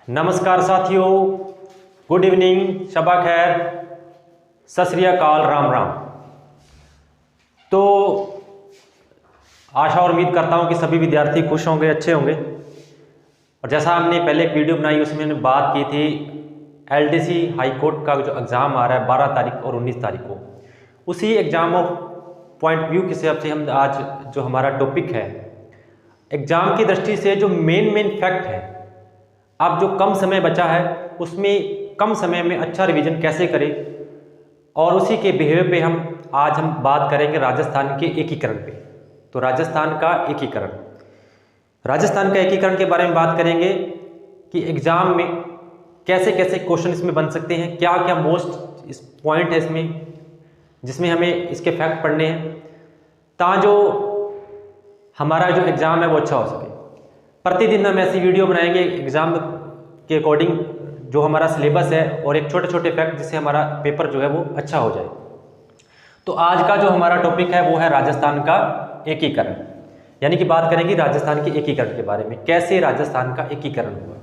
नमस्कार साथियों, good evening, Shaba खैर, सत श्री अकाल, राम राम। तो आशा और उम्मीद करता हूं कि सभी विद्यार्थी खुश होंगे, अच्छे होंगे। और जैसा हमने पहले एक वीडियो बनाई उसमें हमने बात की थी एलडीसी हाई कोर्ट का जो एग्ज़ाम आ रहा है 12 तारीख और 19 तारीख को, उसी एग्ज़ाम ऑफ पॉइंट व्यू के हिसाब से हम आज जो हमारा टॉपिक है एग्ज़ाम की दृष्टि से जो मेन फैक्ट है, अब जो कम समय बचा है उसमें कम समय में अच्छा रिवीजन कैसे करें, और उसी के बिहेवियर पे आज हम बात करेंगे राजस्थान के एकीकरण पे। तो राजस्थान का एकीकरण के बारे में बात करेंगे कि एग्ज़ाम में कैसे कैसे क्वेश्चन इसमें बन सकते हैं, क्या क्या मोस्ट इस पॉइंट है इसमें जिसमें हमें इसके फैक्ट पढ़ने हैं, जो हमारा जो एग्ज़ाम है वो अच्छा हो सके। प्रतिदिन हम ऐसी वीडियो बनाएंगे एग्ज़ाम के अकॉर्डिंग जो हमारा सिलेबस है, और एक छोटे छोटे फैक्ट जिससे हमारा पेपर जो है वो अच्छा हो जाए। तो आज का जो हमारा टॉपिक है वो है राजस्थान का एकीकरण, यानी कि बात करेंगे राजस्थान के एकीकरण के बारे में, कैसे राजस्थान का एकीकरण हुआ।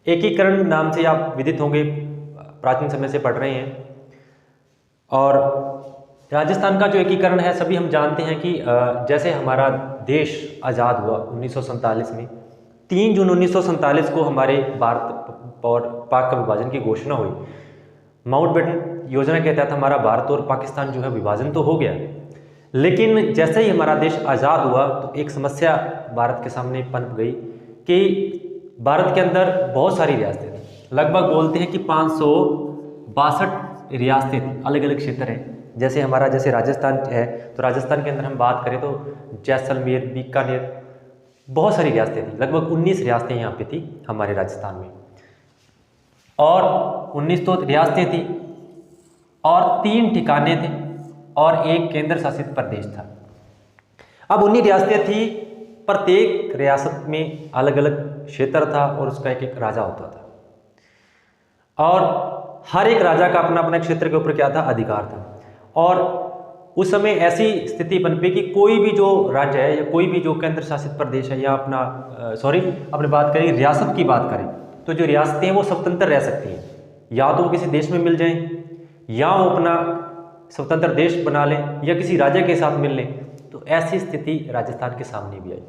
एकीकरण नाम से आप विदित होंगे, प्राचीन समय से पढ़ रहे हैं। और राजस्थान का जो एकीकरण है सभी हम जानते हैं कि जैसे हमारा देश आज़ाद हुआ 1947 में, 3 जून 1947 को हमारे भारत और पाक का विभाजन की घोषणा हुई। माउंटबेटन योजना के तहत हमारा भारत और पाकिस्तान जो है विभाजन तो हो गया, लेकिन जैसे ही हमारा देश आज़ाद हुआ तो एक समस्या भारत के सामने पनप गई कि भारत के अंदर बहुत सारी रियासतें थी, लगभग बोलते हैं कि 562 रियासतें थी, अलग अलग क्षेत्र हैं। जैसे हमारा राजस्थान है, तो राजस्थान के अंदर हम बात करें तो जैसलमेर, बीकानेर, बहुत सारी रियासतें थी, लगभग 19 रियासतें यहाँ पे थी हमारे राजस्थान में। और 19 तो रियासतें थी और 3 ठिकाने थे और एक केंद्र शासित प्रदेश था। अब 19 रियासतें थी, प्रत्येक रियासत में अलग अलग क्षेत्र था और उसका एक एक राजा होता था, और हर एक राजा का अपना अपना क्षेत्र के ऊपर क्या था, अधिकार था। और उस समय ऐसी स्थिति बन पे कि कोई भी जो राज्य है या कोई भी जो केंद्र शासित प्रदेश है या अपने बात करें रियासत की बात करें, तो जो रियासतें हैं वो स्वतंत्र रह सकती हैं, या तो वो किसी देश में मिल जाएं या वो अपना स्वतंत्र देश बना लें या किसी राज्य के साथ मिल लें। तो ऐसी स्थिति राजस्थान के सामने भी आई।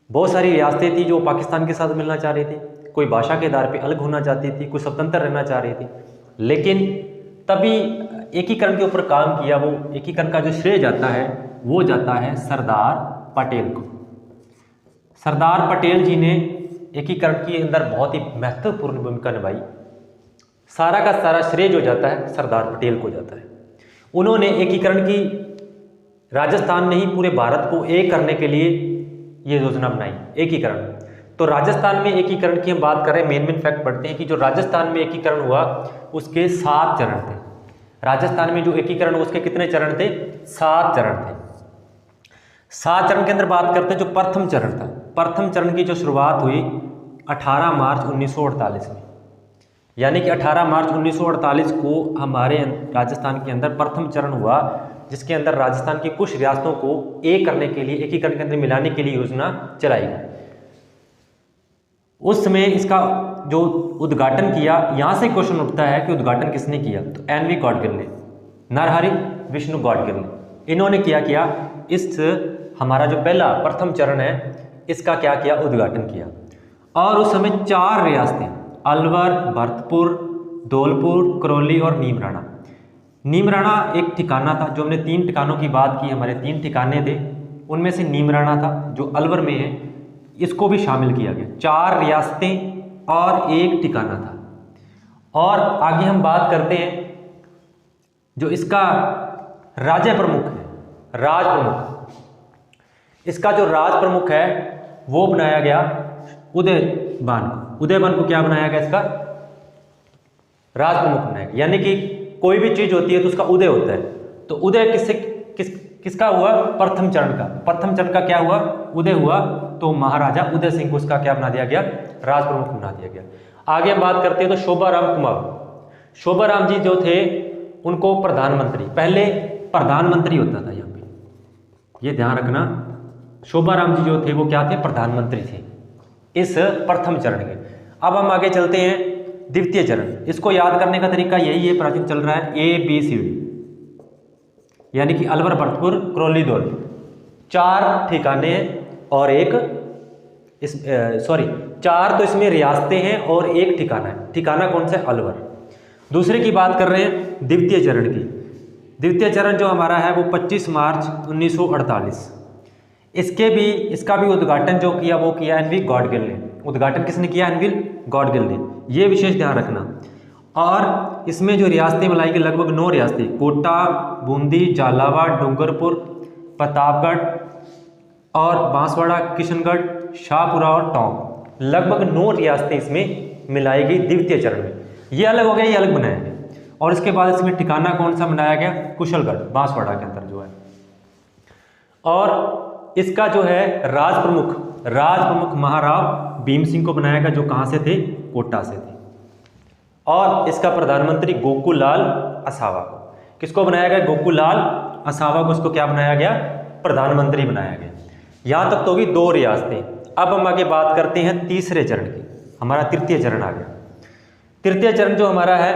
बहुत सारी रियासतें थी जो पाकिस्तान के साथ मिलना चाह रही थी, कोई भाषा के आधार पर अलग होना चाहती थी, कोई स्वतंत्र रहना चाह रही थी। लेकिन तभी एकीकरण के ऊपर काम किया, वो एकीकरण का जो श्रेय जाता है वो जाता है सरदार पटेल को। सरदार पटेल जी ने एकीकरण के अंदर बहुत ही महत्वपूर्ण भूमिका निभाई। सारा का सारा श्रेय जो जाता है सरदार पटेल को जाता है। उन्होंने एकीकरण की, राजस्थान ने ही पूरे भारत को एक करने के लिए ये योजना बनाई, एकीकरण। तो राजस्थान में एकीकरण की हम बात करें, मेन फैक्ट पढ़ते हैं कि जो राजस्थान में एकीकरण हुआ उसके 7 चरण थे। राजस्थान में जो एकीकरण हुआ उसके कितने चरण थे? 7 चरण थे। 7 चरण के अंदर बात करते हैं जो प्रथम चरण था। प्रथम चरण की जो शुरुआत हुई 18 मार्च 1948 में, यानी कि 18 मार्च 1948 को हमारे राजस्थान के अंदर प्रथम चरण हुआ, जिसके अंदर राजस्थान की कुछ रियासतों को एक करने के लिए, एकीकरण के अंदर मिलाने के लिए योजना चलाई गई। उस समय इसका जो उद्घाटन किया, यहाँ से क्वेश्चन उठता है कि उद्घाटन किसने किया? तो एन वी गॉडगिल ने, नरहरि विष्णु गॉडगिल ने। इन्होंने किया इस हमारा जो पहला प्रथम चरण है इसका क्या किया? उद्घाटन किया। और उस समय 4 रियासतें, अलवर, भरतपुर, धौलपुर, करौली और नीमराणा। नीमराणा एक ठिकाना था, जो हमने 3 ठिकानों की बात की, हमारे 3 ठिकाने थे, उनमें से नीमराणा था जो अलवर में है, इसको भी शामिल किया गया। 4 रियासतें और 1 ठिकाना था। और आगे हम बात करते हैं जो इसका राज्य प्रमुख है, राज प्रमुख, इसका जो राज प्रमुख है वो बनाया गया उदयबान को। उदयबान को क्या बनाया गया? इसका राज प्रमुख बनाया गया। यानी कि कोई भी चीज होती है तो उसका उदय होता है। तो उदय किसका हुआ? प्रथम चरण का। प्रथम चरण का क्या हुआ? उदय हुआ। तो महाराजा उदय सिंह को उसका क्या बना दिया गया? राज प्रमुख बना दिया गया। आगे हम बात करते हैं तो शोभाराम कुमार। शोभाराम जी जो थे उनको प्रधानमंत्री, पहले प्रधानमंत्री होता था यहाँ पे, ये ध्यान रखना। शोभाराम जी जो थे वो क्या थे? प्रधानमंत्री थे इस प्रथम चरण के। अब हम आगे चलते हैं द्वितीय चरण। इसको याद करने का तरीका यही है, प्राचीन चल रहा है ABCD, यानी कि अलवर, भरतपुर, करौली, धौलपुर, 4 ठिकाने हैं और एक सॉरी 4 तो इसमें रियासतें हैं और एक ठिकाना है। ठिकाना कौन सा है? अलवर। दूसरे की बात कर रहे हैं द्वितीय चरण की। द्वितीय चरण जो हमारा है वो 25 मार्च 1948। इसका भी उद्घाटन जो किया वो किया एनवी गॉडगिल ने। उद्घाटन किसने किया? एनवी गॉडगिल ने। ये विशेष ध्यान रखना। और इसमें जो रियासतें मिलाई गई लगभग 9 रियासतें, कोटा, बूंदी, झालावाड़, डूंगरपुर, प्रतापगढ़ और बांसवाड़ा, किशनगढ़, शाहपुरा और टोंक, लगभग 9 रियासतें इसमें मिलाई गई द्वितीय चरण में। ये अलग हो गया, ये अलग बनाया गया। और इसके बाद इसमें ठिकाना कौन सा बनाया गया? कुशलगढ़, बांसवाड़ा के अंदर जो है। और इसका जो है राज प्रमुख महाराव भीम सिंह को बनाया गया, जो कहाँ से थे? कोटा से थे। और इसका प्रधानमंत्री गोकुललाल असावा को। किसको बनाया गया? गोकुललाल असावा को। इसको क्या बनाया गया? प्रधानमंत्री बनाया गया। यहाँ तक तो होगी 2 रियासतें। अब हम आगे बात करते हैं तीसरे चरण की। हमारा तृतीय चरण आ गया। तृतीय चरण जो हमारा है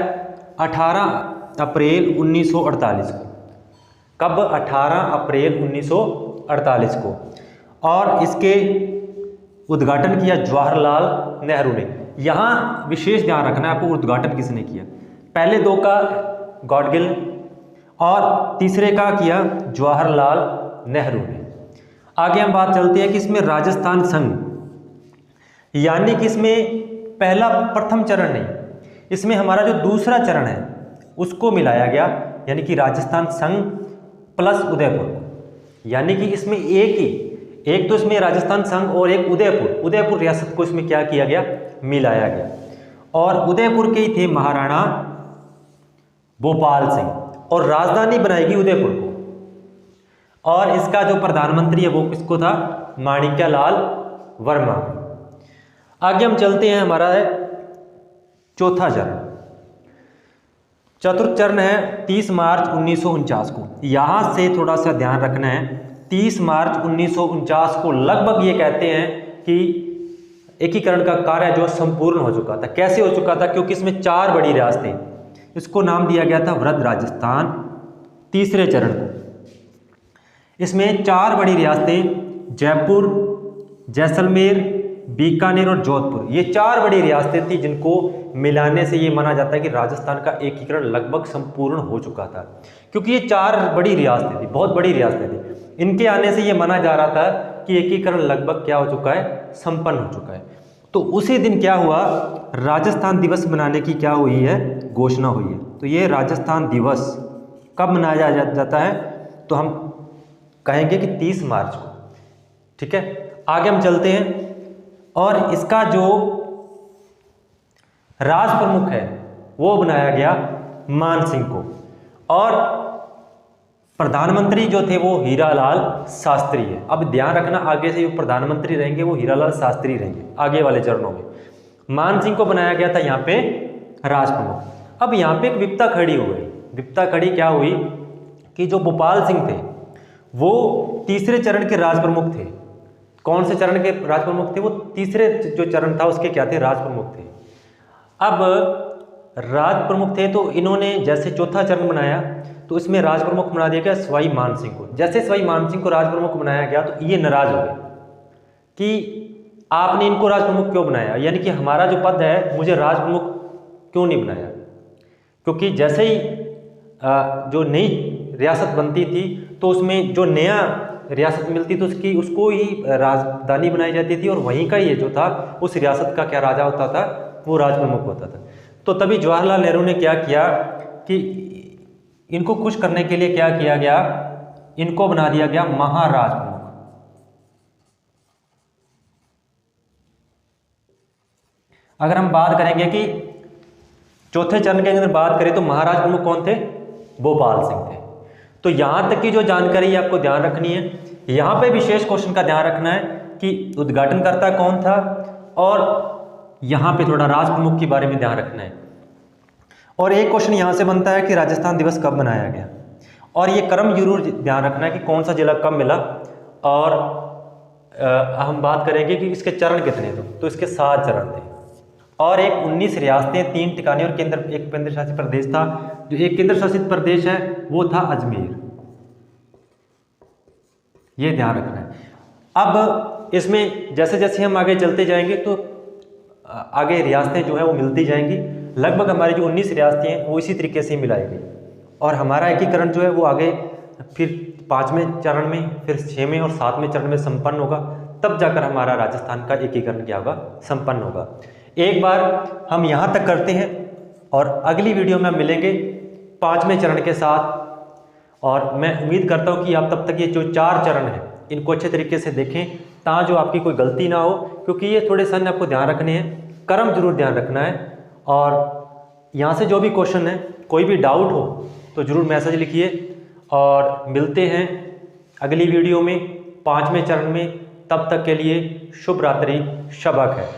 18 अप्रैल 1948 को। कब? 18 अप्रैल 1948 को। और इसके उद्घाटन किया जवाहरलाल नेहरू ने। यहाँ विशेष ध्यान रखना है आपको, उद्घाटन किसने किया? पहले 2 का गॉडगिल और तीसरे का किया जवाहरलाल नेहरू ने। आगे हम बात चलते हैं कि इसमें राजस्थान संघ, यानी कि इसमें प्रथम चरण नहीं, इसमें हमारा जो दूसरा चरण है उसको मिलाया गया, यानी कि राजस्थान संघ प्लस उदयपुर। यानी कि इसमें एक तो इसमें राजस्थान संघ और एक उदयपुर रियासत को इसमें क्या किया गया? मिलाया गया। और उदयपुर के ही थे महाराणा भोपाल सिंह, और राजधानी बनाएगी उदयपुर को। और इसका जो प्रधानमंत्री है वो किसको था? माणिक्यलाल वर्मा। आगे हम चलते हैं, हमारा है चौथा चरण। चतुर्थ चरण है 30 मार्च 1949 को। यहां से थोड़ा सा ध्यान रखना है। 30 मार्च 1949 को लगभग ये कहते हैं कि एकीकरण का कार्य जो संपूर्ण हो चुका था। कैसे हो चुका था? क्योंकि इसमें 4 बड़ी रियासतें, इसको नाम दिया गया था वृहद राजस्थान। तीसरे चरण को इसमें 4 बड़ी रियासतें, जयपुर, जैसलमेर, बीकानेर और जोधपुर, ये 4 बड़ी रियासतें थी जिनको मिलाने से ये माना जाता है कि राजस्थान का एकीकरण लगभग संपूर्ण हो चुका था। क्योंकि ये 4 बड़ी रियासतें थी, बहुत बड़ी रियासतें थी। इनके आने से ये माना जा रहा था कि एकीकरण लगभग क्या हो चुका है? संपन्न हो चुका है। तो उसी दिन क्या हुआ? राजस्थान दिवस मनाने की क्या हुई है? घोषणा हुई है। तो ये राजस्थान दिवस कब मनाया जाता है? तो हम कहेंगे कि 30 मार्च को। ठीक है, आगे हम चलते हैं। और इसका जो राज प्रमुख है वो बनाया गया मान सिंह को। और प्रधानमंत्री जो थे वो हीरालाल शास्त्री है। अब ध्यान रखना, आगे से जो प्रधानमंत्री रहेंगे वो हीरालाल शास्त्री रहेंगे आगे वाले चरणों में। मान सिंह को बनाया गया था यहाँ पे राज प्रमुख। अब यहाँ पे एक विपता खड़ी हो गई। विपता खड़ी क्या हुई कि जो भोपाल सिंह थे वो तीसरे चरण के राज प्रमुख थे। कौन से चरण के राज प्रमुख थे? वो तीसरे जो चरण था उसके क्या थे? राज प्रमुख थे। अब राज प्रमुख थे तो इन्होंने जैसे चौथा चरण बनाया तो इसमें राज प्रमुख बना दिया गया सवाई मान सिंह को। जैसे सवाई मान सिंह को राज प्रमुख बनाया गया तो ये नाराज हो गए कि आपने इनको राज प्रमुख क्यों बनाया, यानी कि हमारा जो पद है मुझे राज प्रमुख क्यों नहीं बनाया। क्योंकि जैसे ही जो नई रियासत बनती थी तो उसमें जो नया रियासत मिलती तो उसको ही राजधानी बनाई जाती थी और वहीं का ये जो था उस रियासत का क्या राजा होता था? वो राज प्रमुख होता था। तो तभी जवाहरलाल नेहरू ने क्या किया कि इनको खुश करने के लिए क्या किया गया? इनको बना दिया गया महाराज प्रमुख। अगर हम बात करेंगे कि चौथे चरण के अंदर बात करें तो महाराज प्रमुख कौन थे? भोपाल सिंह थे। तो यहां तक की जो जानकारी आपको ध्यान रखनी है, यहां पे विशेष क्वेश्चन का ध्यान रखना है कि उद्घाटनकर्ता कौन था और यहां पे थोड़ा राज प्रमुख के बारे में ध्यान रखना है। और एक क्वेश्चन यहां से बनता है कि राजस्थान दिवस कब मनाया गया, और ये क्रम जरूर ध्यान रखना है कि कौन सा जिला कब मिला। और हम बात करेंगे कि इसके चरण कितने थे, तो इसके 7 चरण थे। और एक 19 रियासतें, 3 ठिकाने और एक केंद्र शासित प्रदेश था। जो एक केंद्र शासित प्रदेश है वो था अजमेर, ये ध्यान रखना है। अब इसमें जैसे जैसे हम आगे चलते जाएंगे तो आगे रियासतें जो है वो मिलती जाएंगी। लगभग हमारी जो 19 रियासतें हैं वो इसी तरीके से मिलाएंगी और हमारा एकीकरण जो है वो आगे फिर 5वें चरण में, फिर 6वें और 7वें चरण में संपन्न होगा। तब जाकर हमारा राजस्थान का एकीकरण क्या होगा, संपन्न होगा। एक बार हम यहाँ तक करते हैं और अगली वीडियो में हम मिलेंगे 5वें चरण के साथ। और मैं उम्मीद करता हूँ कि आप तब तक ये जो 4 चरण हैं इनको अच्छे तरीके से देखें, ताकि जो आपकी कोई गलती ना हो, क्योंकि ये थोड़े सन आपको ध्यान रखने हैं, क्रम जरूर ध्यान रखना है। और यहाँ से जो भी क्वेश्चन है, कोई भी डाउट हो तो ज़रूर मैसेज लिखिए। और मिलते हैं अगली वीडियो में 5वें चरण में। तब तक के लिए शुभ रात्रि, शब ख़ैर।